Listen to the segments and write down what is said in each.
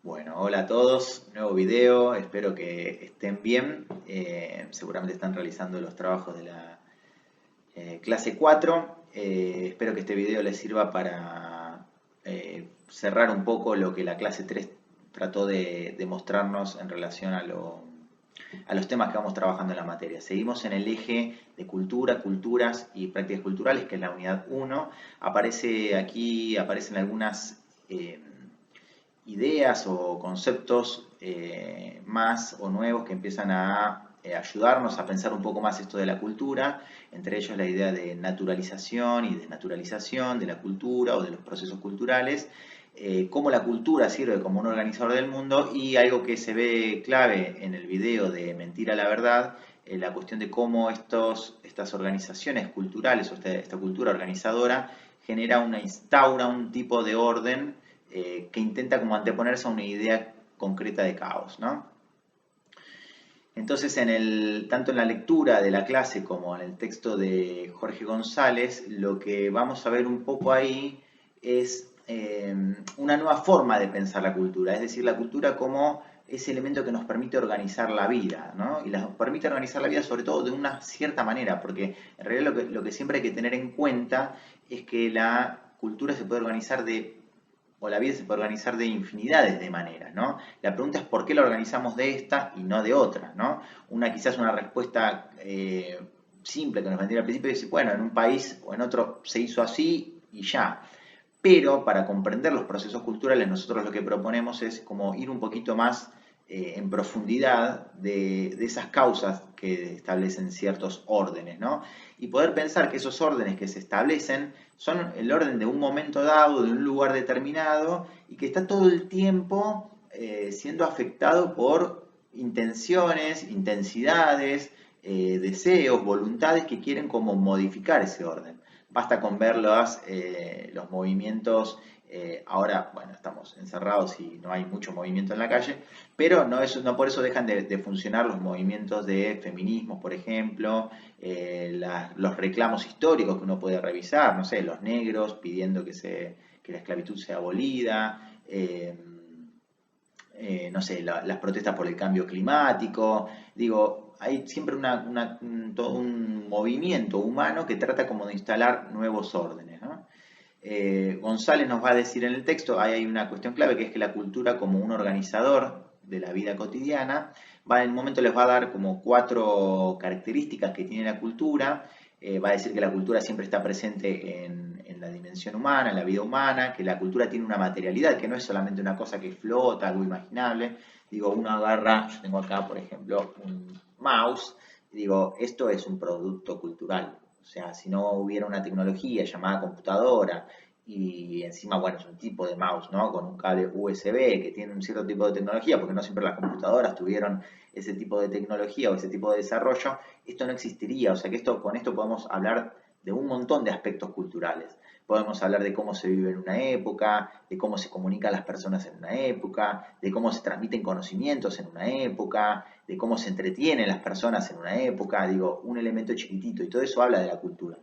Bueno, hola a todos, nuevo video, espero que estén bien. Seguramente están realizando los trabajos de la clase 4. Espero que este video les sirva para cerrar un poco lo que la clase 3 trató de mostrarnos en relación a los temas que vamos trabajando en la materia. Seguimos en el eje de cultura, culturas y prácticas culturales, que es la unidad 1. Aparecen algunas ideas o conceptos más o nuevos que empiezan a ayudarnos a pensar un poco más esto de la cultura, entre ellos la idea de naturalización y desnaturalización de la cultura o de los procesos culturales, cómo la cultura sirve como un organizador del mundo y algo que se ve clave en el video de Mentira a la Verdad, la cuestión de cómo estas organizaciones culturales o esta cultura organizadora instaura un tipo de orden que intenta como anteponerse a una idea concreta de caos, ¿no? Entonces, tanto en la lectura de la clase como en el texto de Jorge González, lo que vamos a ver un poco ahí es una nueva forma de pensar la cultura, es decir, la cultura como ese elemento que nos permite organizar la vida, ¿no? Y nos permite organizar la vida sobre todo de una cierta manera, porque en realidad lo que siempre hay que tener en cuenta es que la cultura se puede organizar o la vida se puede organizar de infinidades de maneras, ¿no? La pregunta es por qué la organizamos de esta y no de otra, ¿no? Quizás una respuesta simple que nos vendría al principio es decir, bueno, en un país o en otro se hizo así y ya. Pero para comprender los procesos culturales, nosotros lo que proponemos es como ir un poquito más en profundidad de esas causas que establecen ciertos órdenes, ¿no? Y poder pensar que esos órdenes que se establecen son el orden de un momento dado, de un lugar determinado, y que está todo el tiempo siendo afectado por intenciones, intensidades, deseos, voluntades que quieren como modificar ese orden. Basta con ver los movimientos, ahora, bueno, estamos encerrados y no hay mucho movimiento en la calle, pero no por eso dejan de funcionar los movimientos de feminismo, por ejemplo, los reclamos históricos que uno puede revisar, no sé, los negros pidiendo que la esclavitud sea abolida, no sé, las protestas por el cambio climático. Digo, hay siempre todo un movimiento humano que trata como de instalar nuevos órdenes, ¿no? González nos va a decir en el texto, ahí hay una cuestión clave que es que la cultura como un organizador de la vida cotidiana, en un momento les va a dar como 4 características que tiene la cultura. Va a decir que la cultura siempre está presente en la dimensión humana, en la vida humana, que la cultura tiene una materialidad, que no es solamente una cosa que flota, algo imaginable. Digo, uno agarra, yo tengo acá, por ejemplo, un mouse, y digo, esto es un producto cultural. O sea, si no hubiera una tecnología llamada computadora y encima, bueno, es un tipo de mouse, ¿no? Con un cable USB que tiene un cierto tipo de tecnología, porque no siempre las computadoras tuvieron ese tipo de tecnología o ese tipo de desarrollo, esto no existiría. O sea que con esto podemos hablar de un montón de aspectos culturales. Podemos hablar de cómo se vive en una época, de cómo se comunican las personas en una época, de cómo se transmiten conocimientos en una época, de cómo se entretienen las personas en una época, digo, un elemento chiquitito, y todo eso habla de la cultura.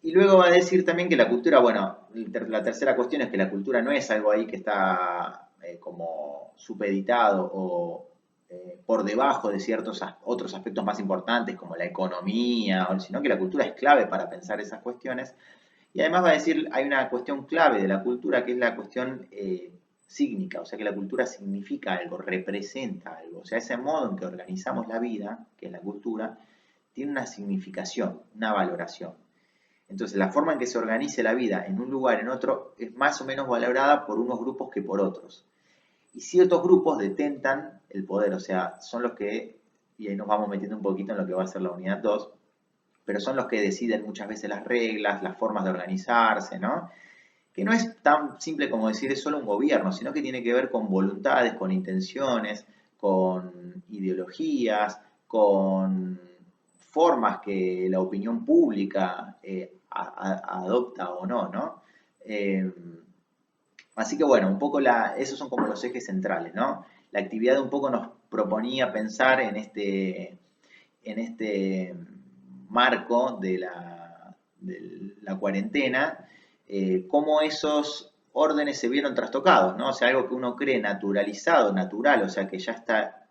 Y luego va a decir también que la cultura, bueno, la tercera cuestión es que la cultura no es algo ahí que está como supeditado o por debajo de ciertos otros aspectos más importantes como la economía, sino que la cultura es clave para pensar esas cuestiones. Y además va a decir, hay una cuestión clave de la cultura que es la cuestión sígnica, o sea que la cultura significa algo, representa algo. O sea, ese modo en que organizamos la vida, que es la cultura, tiene una significación, una valoración. Entonces, la forma en que se organice la vida en un lugar, en otro, es más o menos valorada por unos grupos que por otros. Y ciertos grupos detentan el poder, o sea, son los que, y ahí nos vamos metiendo un poquito en lo que va a ser la unidad 2, pero son los que deciden muchas veces las reglas, las formas de organizarse, ¿no? Que no es tan simple como decir es solo un gobierno, sino que tiene que ver con voluntades, con intenciones, con ideologías, con formas que la opinión pública adopta o no, ¿no? Eh, Así que bueno, un poco esos son como los ejes centrales, ¿no? La actividad un poco nos proponía pensar en este marco de la cuarentena, cómo órdenes se vieron trastocados, ¿no? O sea, algo que uno cree naturalizado, natural, o sea, que ya está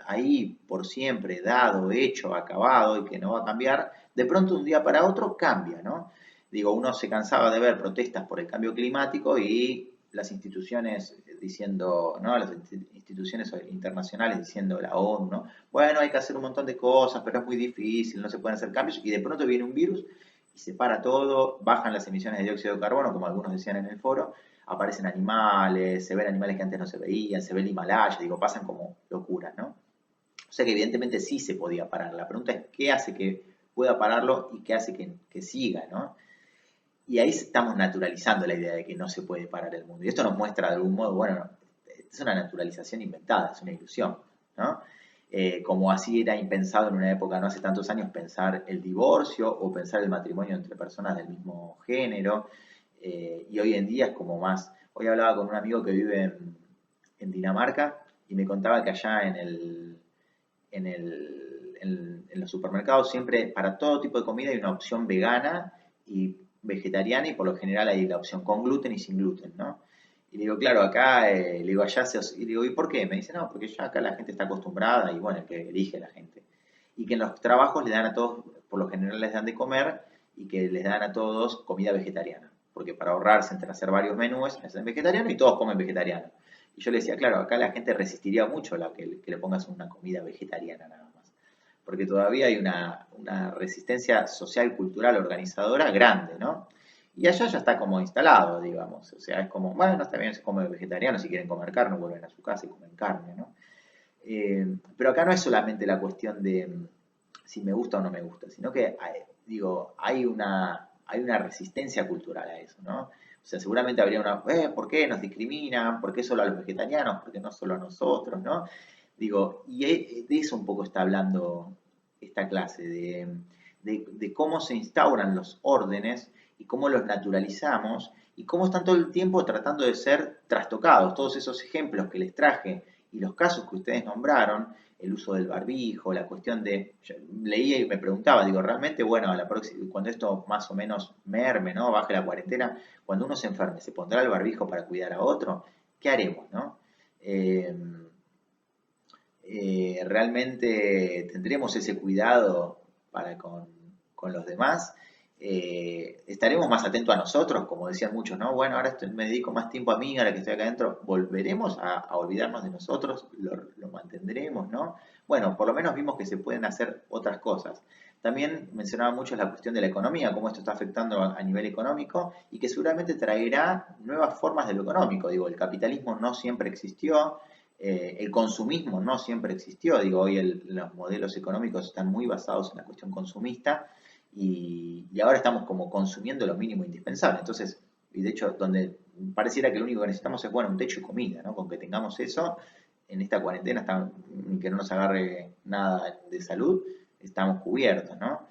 ahí por siempre, dado, hecho, acabado y que no va a cambiar, de pronto un día para otro cambia, ¿no? Digo, uno se cansaba de ver protestas por el cambio climático y las instituciones diciendo, ¿no? Las instituciones internacionales diciendo, la ONU, ¿no? Bueno, hay que hacer un montón de cosas, pero es muy difícil, no se pueden hacer cambios, y de pronto viene un virus y se para todo, bajan las emisiones de dióxido de carbono, como algunos decían en el foro, aparecen animales, se ven animales que antes no se veían, se ve el Himalaya, digo, pasan como locuras, ¿no? O sea que evidentemente sí se podía parar. La pregunta es qué hace que pueda pararlo y qué hace que siga, ¿no? Y ahí estamos naturalizando la idea de que no se puede parar el mundo. Y esto nos muestra de algún modo, bueno, es una naturalización inventada, es una ilusión, ¿no? Como así era impensado en una época, no hace tantos años, pensar el divorcio o pensar el matrimonio entre personas del mismo género. Y hoy en día es como más. Hoy hablaba con un amigo que vive en Dinamarca y me contaba que allá en los supermercados siempre para todo tipo de comida hay una opción vegana y vegetariana y por lo general hay la opción con gluten y sin gluten, ¿no? Y le digo, claro, acá, le digo, allá y le digo, ¿y por qué? Me dice, no, porque ya acá la gente está acostumbrada y bueno, que elige la gente. Y que en los trabajos le dan a todos, por lo general les dan de comer y que les dan a todos comida vegetariana. Porque para ahorrarse entre hacer varios menús, hacen vegetariano y todos comen vegetariano. Y yo le decía, claro, acá la gente resistiría mucho la que le pongas una comida vegetariana nada más. Porque todavía hay una resistencia social, cultural, organizadora grande, ¿no? Y allá ya está como instalado, digamos. O sea, es como, bueno, está bien, se come vegetariano, si quieren comer carne, vuelven a su casa y comen carne, ¿no? Pero acá no es solamente la cuestión de si me gusta o no me gusta, sino que, digo, hay una resistencia cultural a eso, ¿no? O sea, seguramente habría una, ¿por qué nos discriminan? ¿Por qué solo a los vegetarianos? ¿Por qué no solo a nosotros? ¿No? Digo, y de eso un poco está hablando esta clase, de cómo se instauran los órdenes y cómo los naturalizamos y cómo están todo el tiempo tratando de ser trastocados. Todos esos ejemplos que les traje y los casos que ustedes nombraron, el uso del barbijo, la cuestión de, yo leía y me preguntaba, digo, realmente, bueno, a la próxima, cuando esto más o menos merme, ¿no? Baje la cuarentena, cuando uno se enferme, ¿se pondrá el barbijo para cuidar a otro? ¿Qué haremos, no? Eh, realmente tendremos ese cuidado para con los demás. Estaremos más atentos a nosotros, como decían muchos, ¿no? Bueno, ahora me dedico más tiempo a mí, ahora que estoy acá adentro, volveremos a olvidarnos de nosotros, lo mantendremos, ¿no? Bueno, por lo menos vimos que se pueden hacer otras cosas. También mencionaba mucho la cuestión de la economía, cómo esto está afectando a nivel económico y que seguramente traerá nuevas formas de lo económico. Digo, el capitalismo no siempre existió, el consumismo no siempre existió, digo, hoy los modelos económicos están muy basados en la cuestión consumista y ahora estamos como consumiendo lo mínimo indispensable. Entonces, y de hecho, donde pareciera que lo único que necesitamos es, bueno, un techo y comida, ¿no? Con que tengamos eso, en esta cuarentena, que no nos agarre nada de salud, estamos cubiertos, ¿no?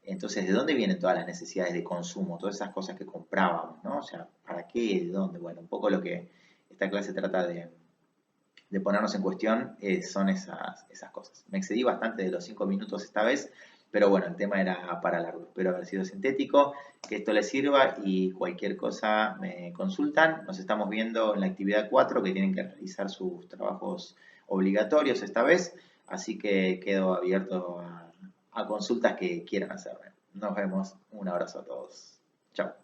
Entonces, ¿de dónde vienen todas las necesidades de consumo? Todas esas cosas que comprábamos, ¿no? O sea, ¿para qué? ¿De dónde? Bueno, un poco lo que esta clase trata de ponernos en cuestión son esas cosas. Me excedí bastante de los 5 minutos esta vez, pero bueno, el tema era para largo. Espero haber sido sintético, que esto les sirva y cualquier cosa me consultan. Nos estamos viendo en la actividad 4 que tienen que realizar sus trabajos obligatorios esta vez, así que quedo abierto a consultas que quieran hacerme. Nos vemos, un abrazo a todos. Chao.